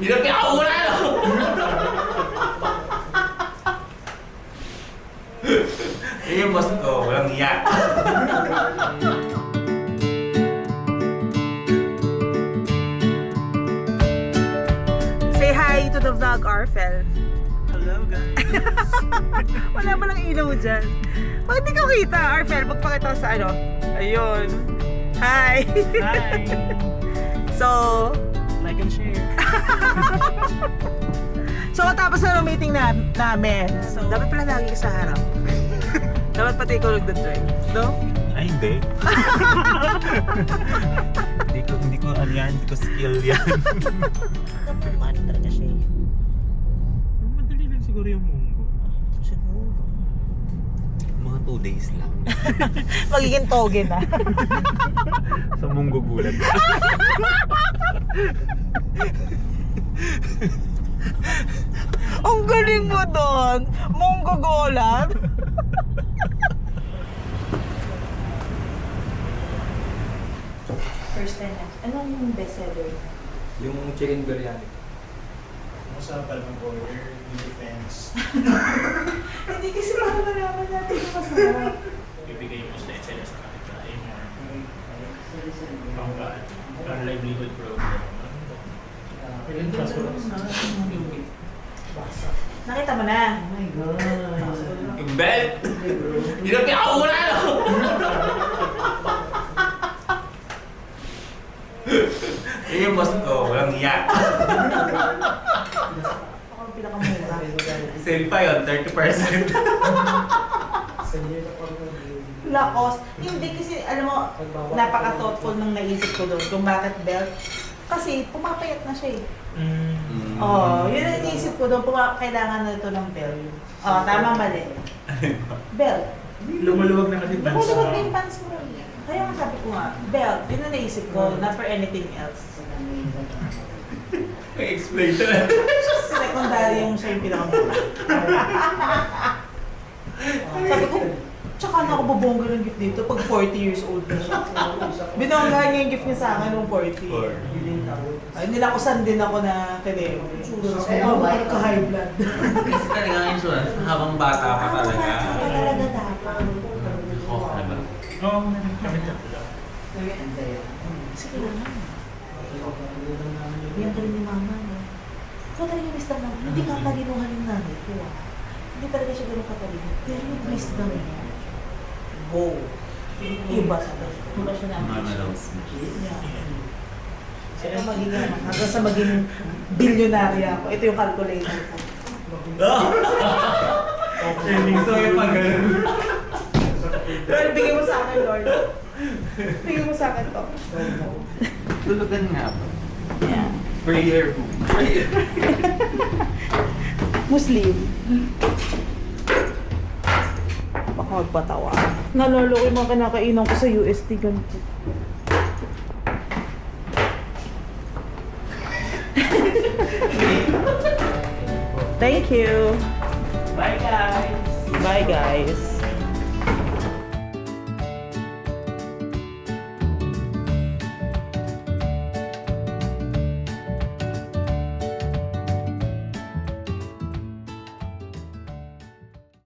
Hindi ako wala no? Yung boss ko, walang iyak. Say hi to the vlog, Arfel. Hello guys! Wala pa lang ilaw dyan. Bakit di ko kita, Arfel? Magpakita ko sa ano. Ayun. Hi! Hi! So, Like and share. so tapos na yung meeting namin. So, dapat pala lagi ka sa harap. Dapat pati ikaw nagdadrive. No? Ay, hindi. Hindi ko ano yan, hindi ko skill yan. Mani talaga siya eh. Madali lang siguro yung munggo. Siguro. Mga 2 days lang. Magiging toge na. Sa munggo gulat. Ang galing mo doon! Monggogolan! First time na. Anong bestseller? Yung chicken biryani. Sa Palmang Border, defense. Hindi kasi para malaman natin yung masarap. Bibigay mo sa SLS sa kanila ay more pang livelihood program. Ilan pa Nakita mo na? Oh my God. Yung belt! Hindi ako wala no? Yung boss ko, walang iyak. Ako ang pinakamura. Sale pa yun, 30%. Lakos. Hindi kasi, alam mo, napaka-thoughtful nung naisip ko doon kung bakit belt. Kasi pumapayat na siya eh. Oh, yun ang iniisip ko doon, kailangan na ito ng belt. Oh, tama mali. Belt. Lumuluwag na kasi bansa. Lumuluwag na yung pants mo. Kaya nga sabi ko nga, belt. Yun ang naisip ko, not for anything else. Explain to na. Secondary yung siya yung pinakamura. Sabi ko, tsaka na ako bubongga ng gift dito pag 40 years old na siya. Binongga niya yung gift niya sa akin nung 40. Ay, nilakusan din ako na telepo. Ako ka-high blood. Kasi talaga ang insurance, habang bata pa talaga. Talaga dapat. Oh, ano ba? Oo, kami tatlo. Sige lang. Yan ka rin ni mama. No? Kaya talaga yung wisdom naman. Hindi katalinuhan yung nanay ko. Hindi talaga siya ganun katalino. Pero yung wisdom niya, go. Iba sa ito. Iba siya na Mama loves me. Hanggang sa maging bilyonarya ako. Ito yung calculator ko. So yung pag Lord, bigay mo sa akin, Lord. Bigay mo sa akin to. Tulugan nga ba? Yeah. Prayer book. Prayer. Muslim. Baka magpatawa. Nalolo ko yung mga kinakainan ko sa UST ganito. Thank you. Bye guys! Bye guys.